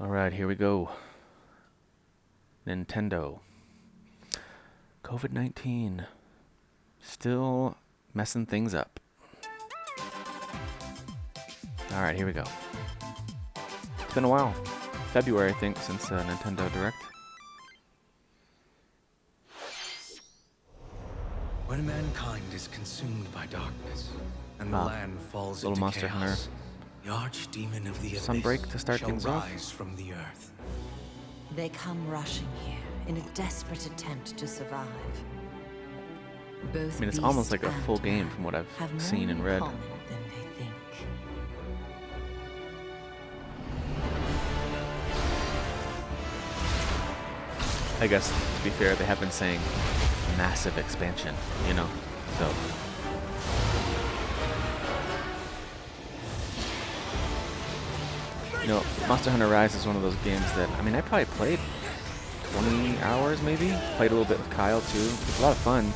Alright, here we go. Nintendo. COVID-19. Still messing things up. Alright, here we go. It's been a while. February, I think, since Nintendo Direct. When mankind is consumed by darkness, and the land falls little into Monster Hunter. chaos, the archdemon of the abyss Sunbreak to start shall things off. rise from the earth. They come rushing here in a desperate attempt to survive. Both I mean, it's beast almost like a and full game man from what I've have more seen and in read. common than they think. I guess, to be fair, they have been saying massive expansion, you know? So. You know, Monster Hunter Rise is one of those games that, I mean, I probably played 20 hours maybe. Played a little bit with Kyle too. It was a lot of fun.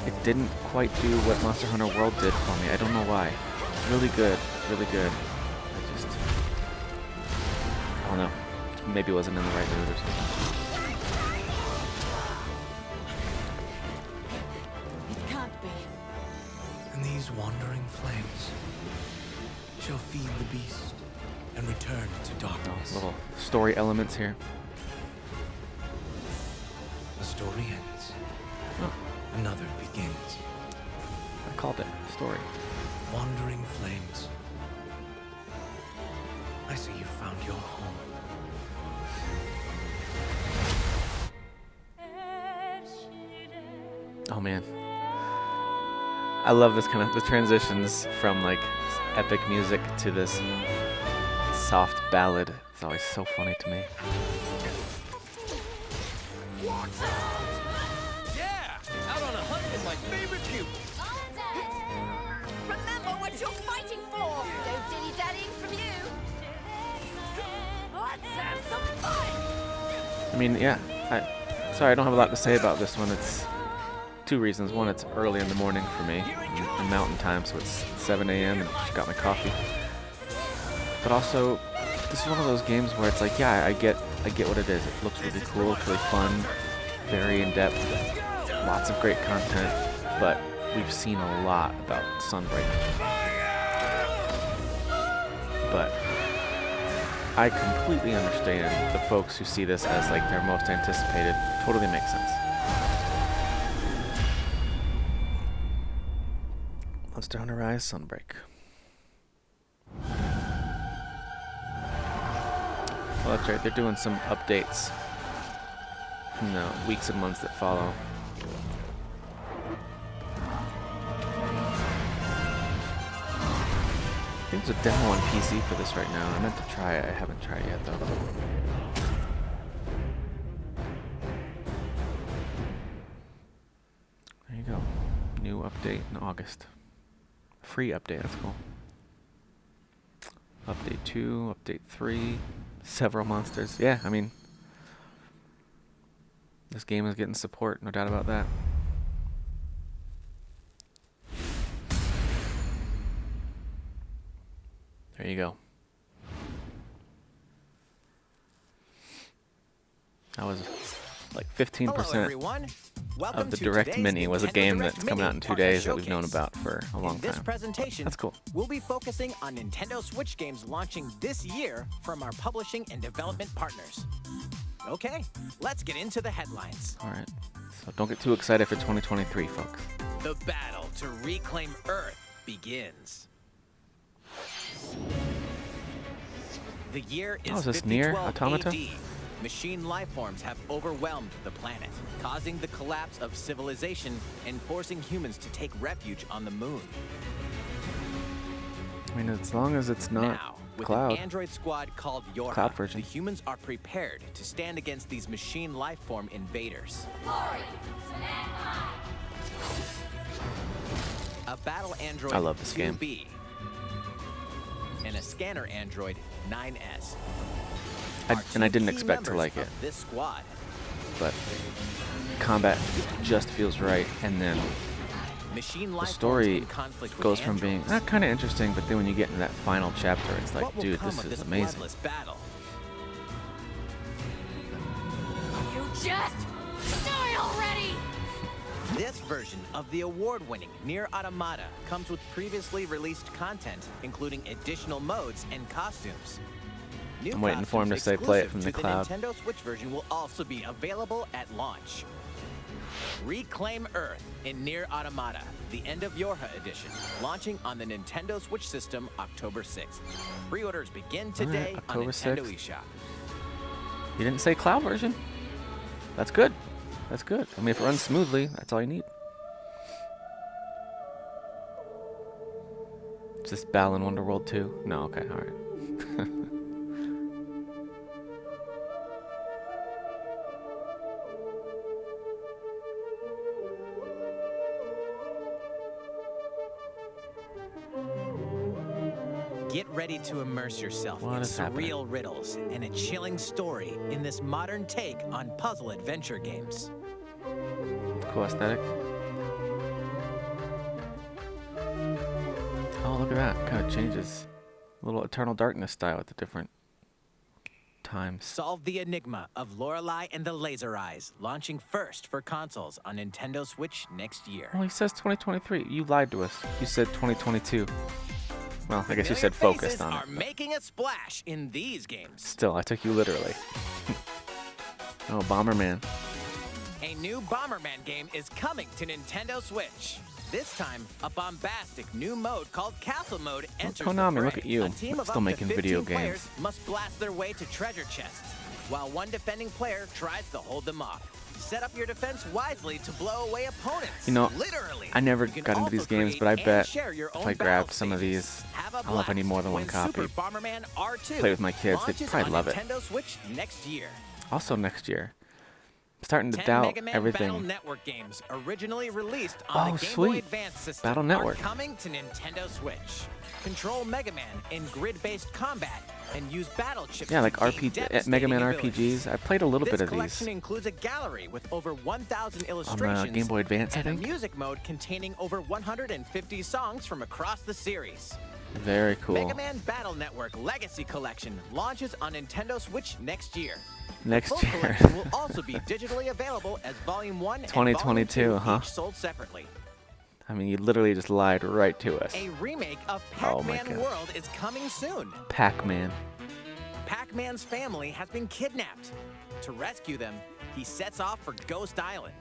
It didn't quite do what Monster Hunter World did for me. I don't know why. It's really good. It's really good. I don't know. Maybe wasn't in the right mood or something. It can't be. And these wandering flames shall feed the beast and return to darkness. Little story elements here. The story ends. Oh, Another begins. I called it. Story. Wandering flames. I see you found your home. Oh man. I love this kind of the transitions from like epic music to this soft ballad. It's always so funny to me. Yeah! Out on a hunt with my favorite pupil. Remember what you're fighting for! No dilly-dallying from you! Let's have some fun! I mean, yeah. Sorry, I don't have a lot to say about this one. It's two reasons. One, it's early in the morning for me, in mountain time, so it's 7 a.m. and just got my coffee. But also, this is one of those games where it's like, yeah, I get what it is. It looks really cool, it's really fun, very in-depth, lots of great content, but we've seen a lot about Sunbreak. But I completely understand the folks who see this as like their most anticipated. Totally makes sense. Monster Hunter Rise Sunbreak. Well, that's right. They're doing some updates in the weeks and months that follow. I think there's a demo on PC for this right now. I meant to try it. I haven't tried it yet, though. There you go. New update in August. Free update, that's cool. Update 2, update 3, several monsters. Yeah, I mean, this game is getting support, no doubt about that. There you go. That was like 15% of the Direct Mini was a game that's coming out in 2 days that we've known about for a long In this time. presentation, That's cool. we'll be focusing on Nintendo Switch games launching this year from our publishing and development partners. Okay, let's get into the headlines. All right. So don't get too excited for 2023, folks. The battle to reclaim Earth begins. The year is Oh, is this Nier 5012 Automata? AD. Machine lifeforms have overwhelmed the planet, causing the collapse of civilization and forcing humans to take refuge on the moon. I mean, as long as it's not Now, with cloud. an android squad called Yorha, Cloud version. the humans are prepared to stand against these machine lifeform invaders. A battle android I love this game. 2B and a scanner android 9S. And I didn't Key expect to members like it, of this squad. but combat just feels right, and then Machine the life story in conflict with goes from being androids. kind of interesting, but then when you get into that final chapter, it's like, What will dude, come this of is this amazing. bloodless battle? You just die already! This version of the award-winning Nier Automata comes with previously released content, including additional modes and costumes. New I'm waiting for him to costumes say play it exclusive from the to cloud. Nintendo Switch version will also be available at launch. Reclaim Earth in Nier Automata, the End of Yorha edition, launching on the Nintendo Switch system October 6th. Pre-orders begin today on October Nintendo 6th. eShop. You didn't say cloud version. That's good. That's good. I mean, if it runs smoothly, that's all you need. Is this Balan Wonderworld 2? No, okay, alright. Get ready to immerse yourself What in is happening? surreal riddles and a chilling story in this modern take on puzzle adventure games. Cool aesthetic. Oh, look at that. Kind of changes. A little Eternal Darkness style at the different times. Solve the enigma of Lorelei and the Laser Eyes, launching first for consoles on Nintendo Switch next year. Well, he says 2023. You lied to us. You said 2022. Well, I guess you Familiar said focused faces on are it. making a splash in these games. Still, I took you literally. Oh, Bomberman. A new Bomberman game is coming to Nintendo Switch. This time, a bombastic new mode called Castle Mode enters Konami, the fray. look at you. A team of Still up making to 15 video players games. must blast their way to treasure chests, while one defending player tries to hold them off. Set up your defense wisely to blow away opponents. You know, literally. I never You can got into also these games, create but I and bet share your if own I grabbed battle some of stages. these, Have a I don't know if I need blast more than one when copy. Super Bomberman R2 Play with my kids, they'd launches probably on love it. Nintendo Switch next year. Also next year. I'm starting to 10 doubt Mega Man everything. Battle Network games originally released on Oh, the Game Boy sweet. Advance system Battle Network. are coming to Nintendo Switch. Control Mega Man in grid-based combat and use battle chips. Yeah, like to gain RPG, Mega Man devastating abilities. RPGs. I played a little This bit of collection these includes a gallery with over 1,000 on illustrations Game Boy Advance, I and a think. music mode containing over 150 songs from across the series. Very cool. Mega Man Battle Network Legacy Collection launches on Nintendo Switch next year. Next Full year. collection will also be digitally available as Volume 1 and 2022, Volume 2, huh? each sold separately. I mean, you literally just lied right to us. A remake of Oh my Pac-Man gosh. World is coming soon. Pac-Man. Pac-Man's family has been kidnapped. To rescue them, he sets off for Ghost Island.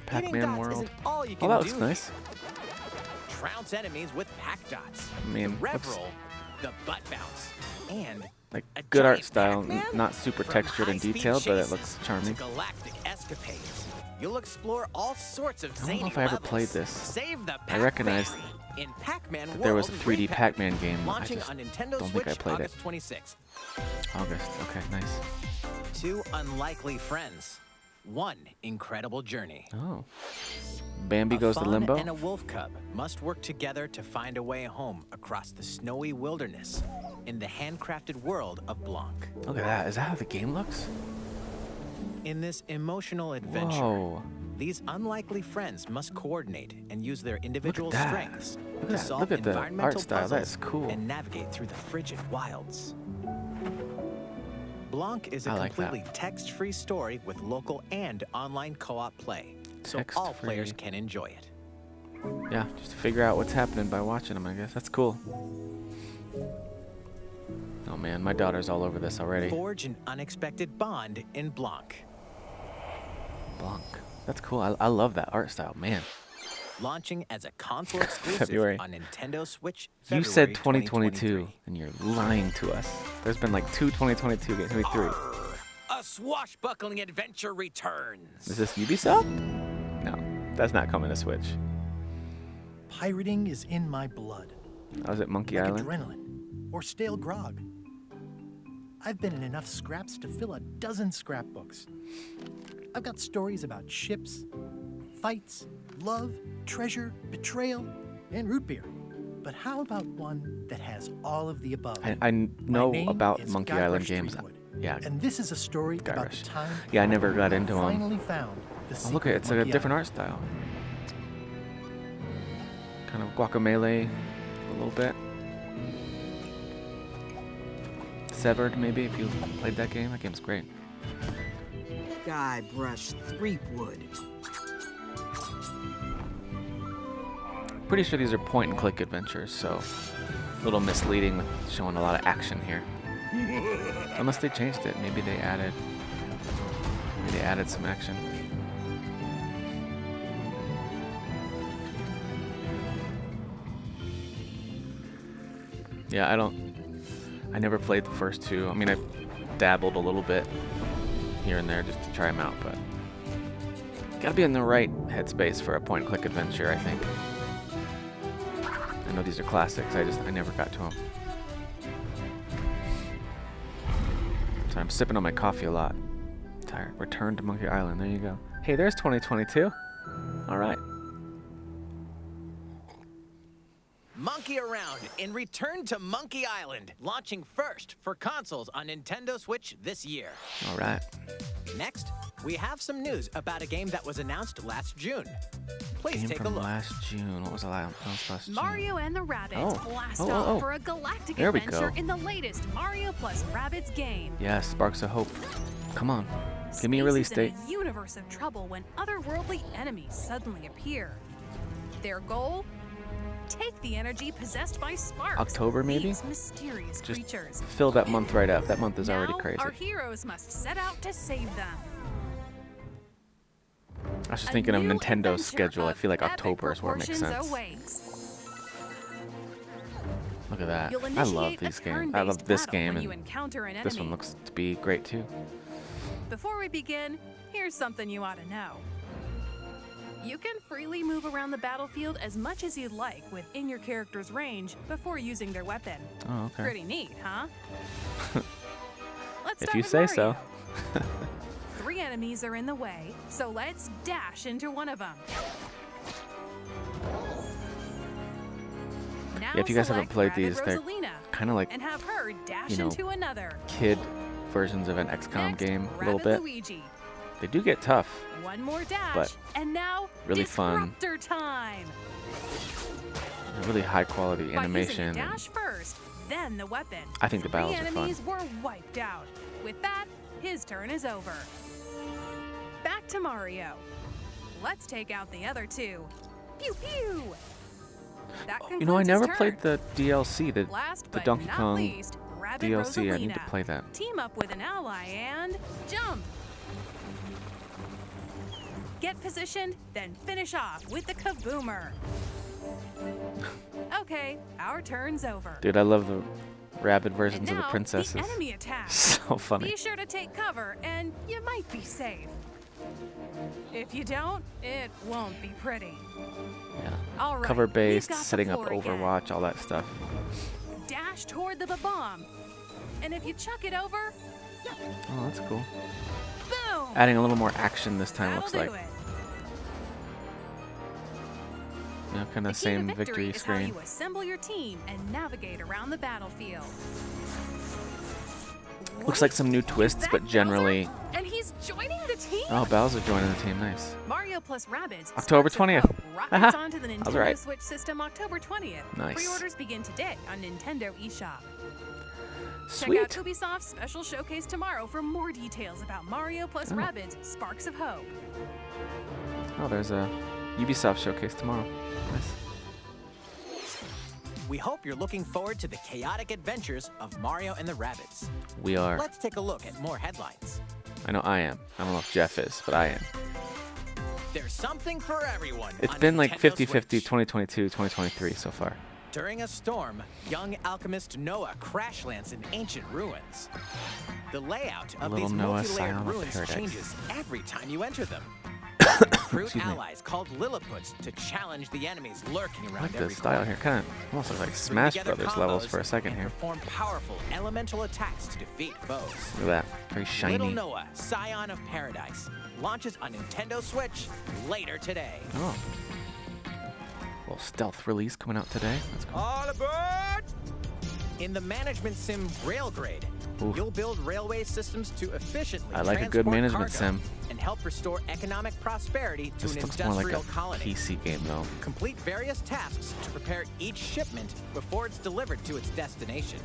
Eating Pac-Man dots World. isn't all you Oh, can that do looks nice. here. Trounce enemies with Pac Dots. I mean, the Rev what's- Roll, the Butt Bounce, and Like, a good art giant style. Pac-Man? Not super From textured and high-speed detailed, but it chases looks to charming. galactic escapades. You'll explore all sorts of I don't know zany if I ever levels. played this. Save the I recognized in Pac-Man World there was a 3D Repack, Pac-Man game. I launching just on Nintendo don't Switch think I played August it. 26th. August. Okay, nice. Two unlikely friends. One incredible journey. Oh. Bambi A goes to fawn limbo. and a wolf cub must work together to find a way home across the snowy wilderness in the handcrafted world of Blanc. Look at that. Is that how the game looks? In this emotional adventure, Whoa. these unlikely friends must coordinate and use their individual that. strengths Look at to that. solve Look at the environmental art style. That puzzles is cool. and navigate through the frigid wilds. Blanc is a I like that. completely text-free story with local and online co-op play, so all Text-free. players can enjoy it. Yeah, just to figure out what's happening by watching them, I guess. That's cool. Oh man, my daughter's all over this already. Forge an unexpected bond in Blanc. Blanc. That's cool. I love that art style, man. Launching as a console exclusive February. on Nintendo Switch. You said February 2022, and you're lying to us. There's been like 2 2022 games, maybe 3. A swashbuckling adventure returns. Is this Ubisoft? No, that's not coming to Switch. Pirating is in my blood, Oh, is it Monkey like Island? adrenaline or stale grog. I've been in enough scraps to fill a dozen scrapbooks. I've got stories about ships, fights, love, treasure, betrayal, and root beer. But how about one that has all of the above? I My know name about is Monkey Guybrush Island games. Threepwood, Yeah. And this is a story about Guybrush. the time Yeah, I never got I into them. finally found the Oh, look secret at it. It's like a Monkey different Island. art style. Kind of Guacamelee a little bit. Severed, maybe, if you played that game. That game's great. Guybrush Threepwood. Pretty sure these are point-and-click adventures, so a little misleading with showing a lot of action here. Unless they changed it, maybe they added some action. Yeah, I never played the first two. I mean, I dabbled a little bit here and there just to try them out, but gotta be in the right headspace for a point-and-click adventure, I think. I know these are classics, I never got to them. So I'm sipping on my coffee a lot. Tired. Return to Monkey Island, there you go. Hey, there's 2022. Alright. Monkey around in Return to Monkey Island, launching first for consoles on Nintendo Switch this year. Alright. Next, we have some news about a game that was announced last June. Please Game take a from look. last June. What was the last June? Mario and the Rabbids Oh. blast Oh, off oh, oh. for a galactic There we adventure go. in the latest Mario plus Rabbids game. Yeah, Sparks of Hope. Come on. Give me a Space release is in date. a universe of trouble when otherworldly enemies suddenly appear. Their goal? Take the energy possessed by Sparks. October, maybe? These mysterious Just creatures. fill that month right up. That month is already Now, crazy. our heroes must set out to save them. I was just A thinking of new Nintendo's adventure schedule. I of feel like epic October is where it makes proportions sense. awaits. Look at that. You'll I initiate love a these games. I turn-based love this battle game, when you and encounter an this one enemy. looks to be great too. Before we begin, here's something you ought to know. You can freely move around the battlefield as much as you'd like within your character's range before using their weapon. Oh, okay. Pretty neat, huh? Let's If start you with say so. Mario. 3 enemies are in the way, so let's dash into one of them. Now Yeah, if you guys haven't select played Rabbid these, they're Rosalina kind of like and have her dash you know, into another. kid versions of an XCOM Next, game a little Rabbid bit. Luigi. They do get tough. One more dash, But and now really fun. Disruptor time. Really high quality By animation. using and dash first, then the weapon. I think the 3 battles are fun. enemies were wiped out. With that, his turn is over. Back to Mario. Let's take out the other 2. Pew pew. That You know, I concludes his never turn. played the DLC, the Last the but Donkey not Kong least, Rabbid DLC. I need to Rosalina. play that. Team up with an ally and jump. Get positioned, then finish off with the kaboomer. Okay, our turn's over. Dude, I love the rabid And versions of now, the princesses. the enemy attacks. So funny. Be sure to take cover, and you might be safe. If you don't, it won't be pretty. Yeah. All right, Cover we've based, got the setting up floor again. Overwatch, all that stuff. Dash toward the bomb, and if you chuck it over, Oh, that's cool. boom! Adding a little more action this time, That'll looks do like. it. You know, kind The of key same to victory is how screen. you assemble your team and navigate around the battlefield. Looks like some new twists, Is but that generally. Bowser? And he's joining the team. Oh, Bowser joining the team. Nice. Mario plus Rabbids. October Sparks of 20th. Hope rockets Haha. onto the I was Nintendo right. Switch system October 20th. Nice. Pre-orders begin today on Nintendo eShop. Sweet. Check out Ubisoft's special showcase tomorrow for more details about Mario plus Oh. Rabbids Sparks of Hope. Oh, there's a Ubisoft showcase tomorrow. Nice. We hope you're looking forward to the chaotic adventures of Mario and the Rabbids. We are. Let's take a look at more headlines. I know I am. I don't know if Jeff is, but I am. There's something for everyone. It's on been like Nintendo 50-50, Switch. 2022, 2023 so far. During a storm, young alchemist Noah crash lands in ancient ruins. The layout of Little these Noah, multi-layered Scion of ruins Paradise. changes every time you enter them. Fruit Excuse me. allies called Lilliputs to challenge the enemies lurking I around like the every style corner. here. Kind of almost looks like String Smash together Brothers levels combos for a second and here. perform powerful elemental attacks to defeat foes. Look at that. Very shiny. Little Noah, Scion of Paradise, launches on Nintendo Switch later today. Oh. Little stealth release coming out today. That's cool. All aboard! In the management sim Railgrade, Oof. You'll build railway systems to efficiently I like a good transport management cargo sim. and help restore economic prosperity to This an looks more like a industrial colony. PC game though. Complete various tasks to prepare each shipment before it's delivered to its destination.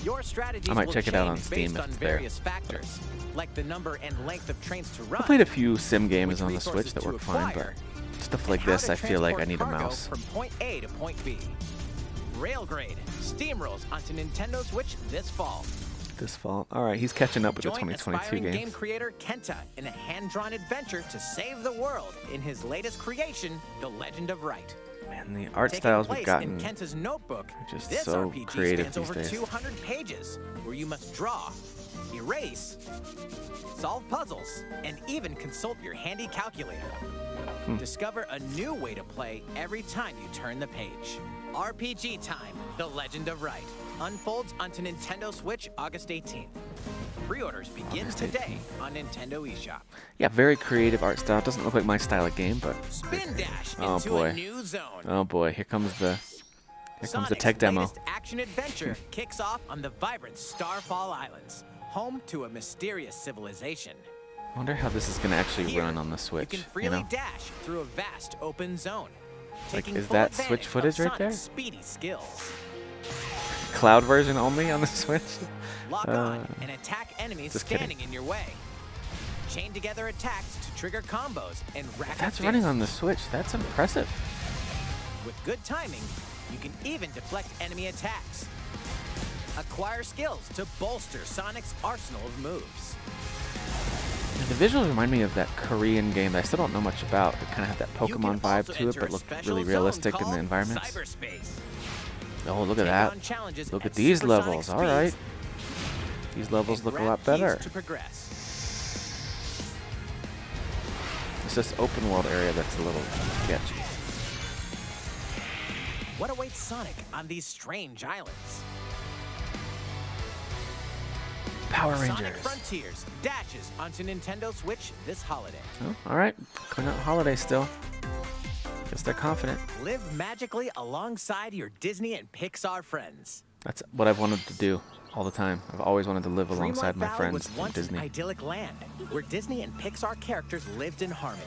Your strategies I might will check it out change on Steam based if on it's there. various factors, like the number and length of trains to run. I played a few sim games which on the resources Switch that to work fine, acquire, but stuff like how this, to I feel like I transport need a cargo mouse. from point A to point B. Railgrade steamrolls onto Nintendo Switch this fall. This fall. All right, he's catching up with the Join 2022 aspiring game games. creator Kenta in a hand-drawn adventure to save the world in his latest creation, The Legend of Wright. Man, the art Taking styles place we've gotten. in Kenta's notebook, just this so RPG creative spans these over days. 200 pages, where you must draw, erase, solve puzzles, and even consult your handy calculator. Discover a new way to play every time you turn the page. RPG Time: The Legend of Wright unfolds onto Nintendo Switch August 18th. Pre-orders begin August today on Nintendo eShop. Yeah, very creative art style. Doesn't look like my style of game, but Spin dash Oh, into boy. a new zone. oh boy, here comes the Sonic's tech demo. latest action adventure kicks off on the vibrant Starfall Islands, home to a mysterious civilization. I wonder how this is gonna actually Here, run on the Switch. You can freely dash through a vast open zone. Like, Taking is full that advantage Switch of footage right there? Sonic's speedy skills. Cloud version only on the Switch. Lock on and attack enemies just standing in your way. Chain together attacks to trigger combos and rack If up that's running damage. on the Switch, that's impressive. With good timing, you can even deflect enemy attacks. Acquire skills to bolster Sonic's arsenal of moves. And the visuals remind me of that Korean game that I still don't know much about. It kind of had that You Pokemon can vibe also to it, enter but a looked special really zone realistic in the called environments. Cyberspace. Oh, look at Take that. on challenges Look at at these supersonic levels. All speeds right. These levels and look a grab lot keys better. to progress. It's this open world area that's a little sketchy. What awaits Sonic on these strange islands? Power Sonic Rangers. Frontiers dashes onto Nintendo Switch this holiday. Oh, all right. Coming out holiday still. Guess they're confident. Live magically alongside your Disney and Pixar friends. That's what I've wanted to do all the time. I've always wanted to live alongside Dreamlight my Valley friends was from once Disney. an idyllic land where Disney and Pixar characters lived in harmony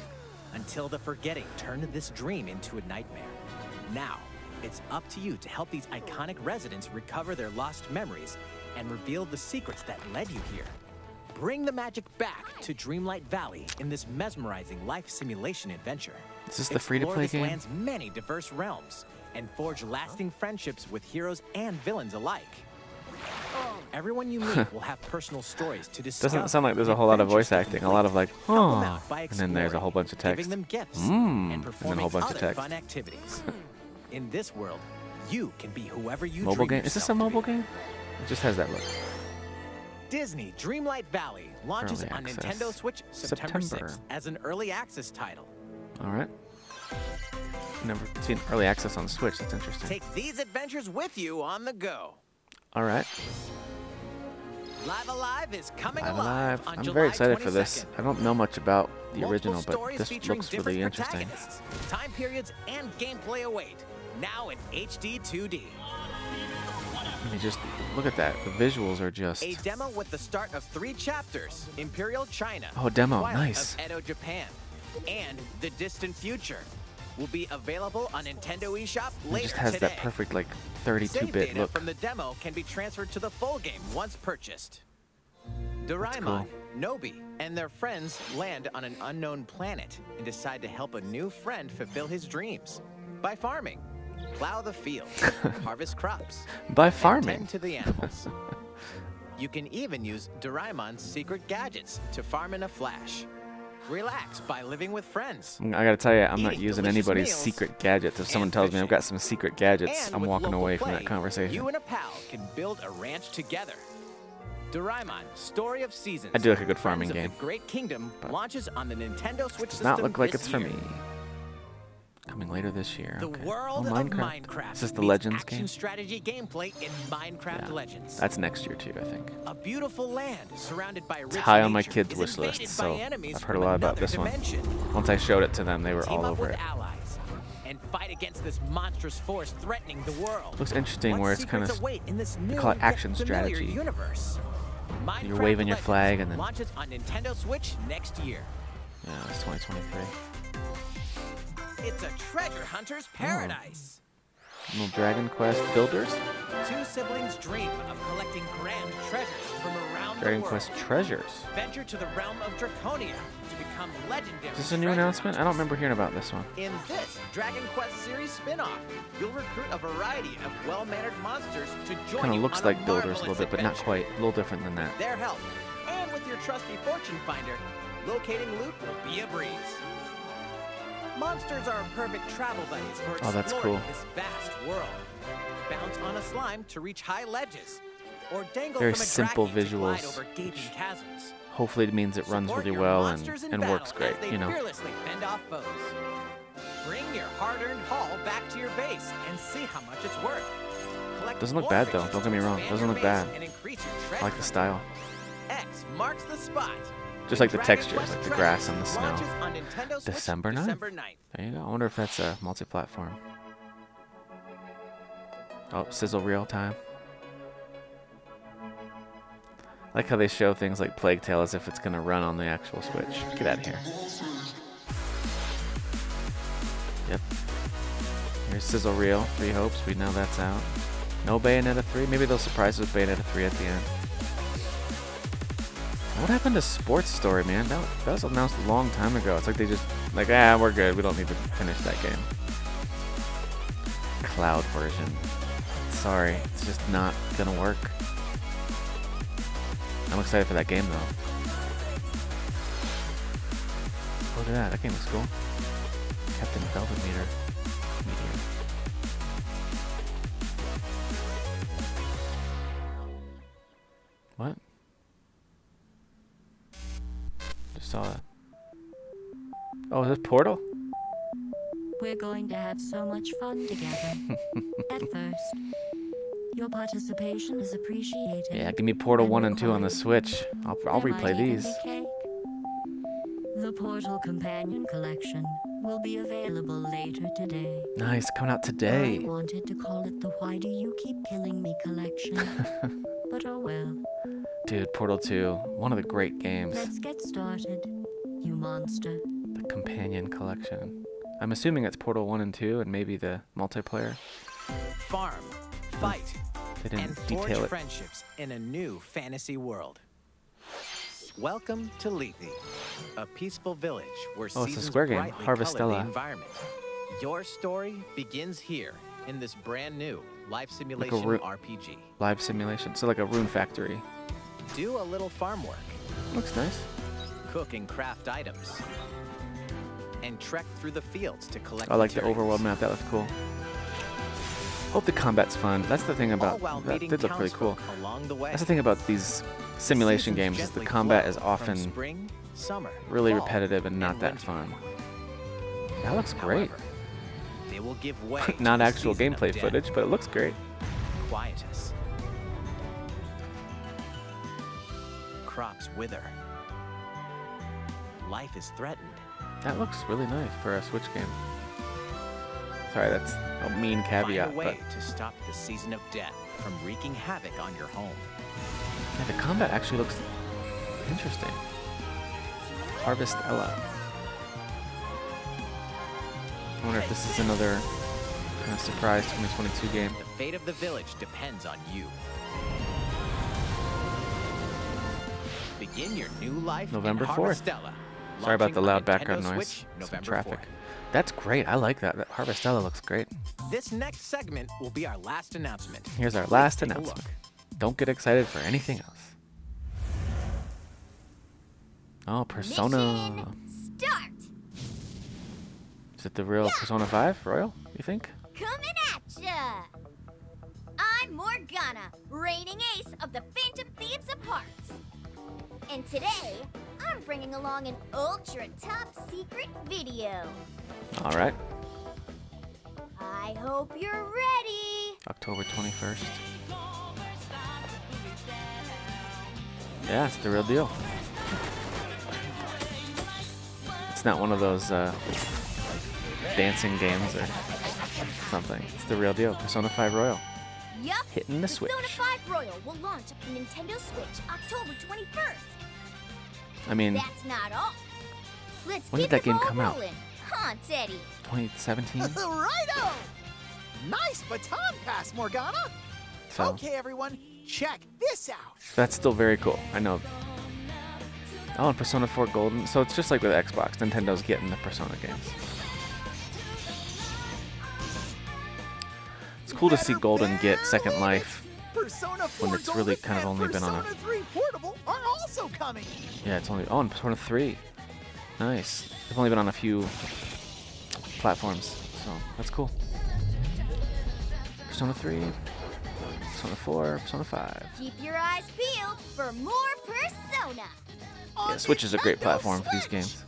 until the forgetting turned this dream into a nightmare. Now, it's up to you to help these iconic residents recover their lost memories and reveal the secrets that led you here. Bring the magic back to Dreamlight Valley in this mesmerizing life simulation adventure. Is this the free-to-play Explore game? this land's many diverse realms and forge lasting friendships with heroes and villains alike. Everyone you meet will have personal stories to discover. Doesn't sound like there's a whole lot of voice adventures to acting. A lot of like, complete. Help them oh, out by and then there's a whole bunch of exploring, text. giving them gifts, and and then a performing whole bunch of other text. fun activities. In this world, you can be whoever you Mobile dream game? Is this a yourself to mobile be. game? It just has that look. Disney Dreamlight Valley launches Early on access. Nintendo Switch September September. 6th as an early access title. All right. Never seen early access on Switch. That's interesting. Take these adventures with you on the go. All right. Live Alive is coming Live alive Alive. on I'm July very excited for this. 22nd. I don't know much about the Multiple original, but stories this featuring looks different really interesting. protagonists, time periods, and gameplay await. Now in HD 2D. I mean, just look at that. The visuals are just. A demo with the start of 3 chapters: Imperial China, Oh, demo. Twilight Nice. of Edo, Japan, and The Distant Future will be available on Nintendo eShop It later just has today. that perfect like Save 32-bit data look. from the demo can be transferred to the full game once purchased. Doraemon, cool. Nobi, and their friends land on an unknown planet and decide to help a new friend fulfill his dreams by farming. Plow the field, harvest crops, By and farming. tend to the animals. You can even use Doraemon's secret gadgets to farm in a flash. Relax by living with friends. I gotta tell you, I'm not Eating using delicious anybody's meals secret gadgets. If someone and tells me I've fishing. got some secret gadgets, And I'm with walking local away from play, that conversation. You and a pal can build a ranch together. Doraemon: Story of Seasons. I do like a good farming Friends game, of the Great Kingdom but launches on the Nintendo Switch Does system not look like this it's for year. me. Coming later this year. The okay. world Oh, of Minecraft. Is this the meets Legends action game? strategy gameplay in Minecraft Yeah. Legends. That's next year too, I think. A beautiful land surrounded by rich high on my nature kids' is wish list, invaded so by enemies I've heard a from lot about another this one. dimension. Once I showed it to them, they were Team all up over with it. allies and fight against this monstrous force threatening the world. Looks interesting What where it's kind secrets of await in this new call it yet action familiar strategy. universe? You're waving your Legends flag and then... launches on Nintendo Switch next year. Yeah, it's 2023. It's a treasure hunter's paradise. Little Dragon Quest Builders? Two siblings dream of collecting grand treasures from around Dragon the world. Quest Treasures. Venture to the realm of Draconia to become legendary. Is this a new treasure announcement? I don't hunters. remember hearing about this one. In this Dragon Quest series spin-off, you'll recruit a variety of well-mannered monsters to join Kind you of looks on like a Builders a little marvelous bit, but not adventure. quite. A little different than that. With their help, and with your trusty fortune finder, locating loot will be a breeze. Monsters are perfect travel buddies for Oh, that's exploring cool. this vast world. Bounce on a slime to reach high ledges, or dangle Very from a simple dragon to glide visuals. over gaping chasms. Hopefully it means it runs Support really your well monsters in and battle works great, as they you know. fearlessly fend off foes. Bring your hard-earned haul back to your base and see how much it's worth. Collect Doesn't look more bad, though. riches Don't get me to wrong. expand Doesn't your look base bad. and increase your I like treasure the style. X marks the spot. Just like the Dragon textures, Quest like the Treasures grass and the snow. launches on Nintendo Switch December 9th. December 9th. There you go. I wonder if that's a multi-platform. Oh, sizzle real time. I like how they show things like Plague Tale as if it's going to run on the actual Switch. Get out of here. Yep. Here's Sizzle Reel, 3 Hopes. We know that's out. No Bayonetta 3. Maybe they'll surprise us with Bayonetta 3 at the end. What happened to Sports Story, man? That was announced a long time ago. It's like they just, like, we're good. We don't need to finish that game. Cloud version. Sorry, it's just not gonna work. I'm excited for that game, though. Look at that. That game looks cool. Captain Velvet Meteor. What? Just saw that. Oh, is this Portal? We're going to have so much fun together. At first, your participation is appreciated. Yeah, give me Portal 1 and 2 on the Switch. I'll There might replay even these. be cake. The Portal Companion Collection will be available later today. Nice, coming out I today. wanted to call it the Why Do You Keep Killing Me collection. But oh well. Dude, Portal 2, one of the great games. Let's get started, you monster. The Companion Collection. I'm assuming it's Portal 1 and 2 and maybe the multiplayer. Farm, fight, They didn't and forge detail it. friendships in a new fantasy world. Welcome to Lethe, a peaceful village where Oh, it's a seasons Square game, brightly color the Harvestella. environment. Your story begins here in this brand new life simulation ru- RPG. Live simulation. So like a Rune Factory. Do a little farm work, Looks nice. cook and craft items, and trek through the fields to collect I like the materials. overworld map. That looks cool. Hope the combat's fun. That's the thing All about while that. meeting Did look really cool. townsfolk along the way. That's the thing about these simulation Seasons games is the gently combat flow is from often spring, summer, really fall, repetitive and not and that winter. fun. That looks great. However, they will give way Not to a actual season of gameplay death, footage, but it looks great. quietus. Crops wither. Life is threatened. That looks really nice for a Switch game. Sorry, that's a mean caveat, Find a but way to stop the season of death from wreaking havoc on your home. yeah, the combat actually looks interesting. Harvestella. I wonder if this is another kind of surprise 2022 game. The fate of the village depends on you. Begin your new life November in 4th. Harvestella. Sorry about the launching on loud Nintendo background noise. Switch, Some November traffic. 4th. That's great. I like that. That Harvestella looks great. This next segment will be our last announcement. Here's our Let's last take a announcement. look. Don't get excited for anything else. Oh, Persona. Mission start. Is it the real Persona 5, Royal? You think? Coming at ya. I'm Morgana, reigning ace of the Phantom Thieves of Hearts. And today, I'm bringing along an ultra top secret video. All right. I hope you're ready. October 21st. Yeah, it's the real deal. It's not one of those dancing games or something. It's the real deal. Persona 5 Royal. Yup. Hitting the Switch. Persona 5 Royal will launch on the Nintendo Switch October 21st. I mean, That's not all. Let's When keep did that the game ball come out? rolling. Huh, Teddy? 2017. Righto! Nice baton pass, Morgana. So Okay, everyone, check this out. that's still very cool. I know. Oh, and Persona 4 Golden. So it's just like with Xbox. Nintendo's getting the Persona games. It's cool to see Golden get Second Life. Persona 4 when it's really Golden kind of and only been on a- Persona 3 Portable are also coming. Yeah, it's only. Oh, and Persona 3. Nice. They've only been on a few platforms, so that's cool. Persona 3, Persona 4, Persona 5. Keep your eyes peeled for more Persona. Yeah, Switch is a great platform for these games.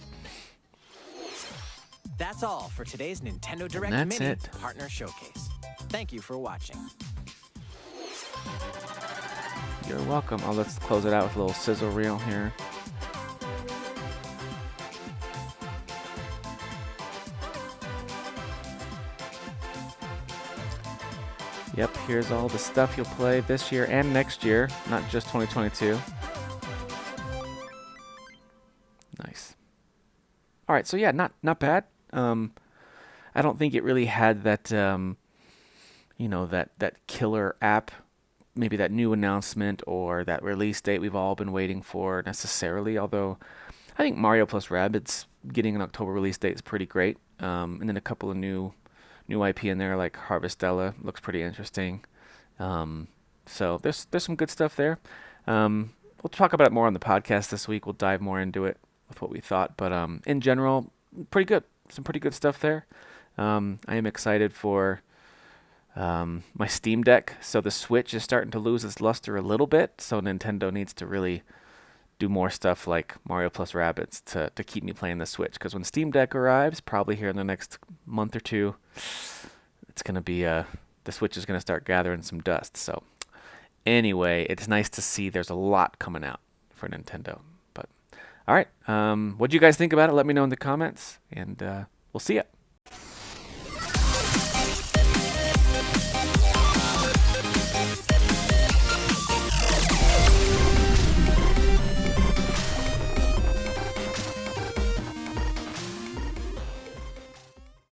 That's all for today's Nintendo Direct That's Mini it. Partner Showcase. Thank you for watching. You're welcome. Oh, let's close it out with a little sizzle reel here. Yep, here's all the stuff you'll play this year and next year, not just 2022. Nice. All right, so yeah, not bad. I don't think it really had that, that killer app, maybe that new announcement or that release date we've all been waiting for necessarily. Although I think Mario plus Rabbids getting an October release date is pretty great. And then a couple of new IP in there like Harvestella looks pretty interesting. So there's some good stuff there. We'll talk about it more on the podcast this week. We'll dive more into it with what we thought. But in general, pretty good. Some pretty good stuff there. I am excited for my Steam Deck. So the Switch is starting to lose its luster a little bit. So Nintendo needs to really do more stuff like Mario plus Rabbids to keep me playing the Switch. Because when Steam Deck arrives, probably here in the next month or two, it's going to be the Switch is going to start gathering some dust. So anyway, it's nice to see there's a lot coming out for Nintendo. But all right, what do you guys think about it? Let me know in the comments, and we'll see ya.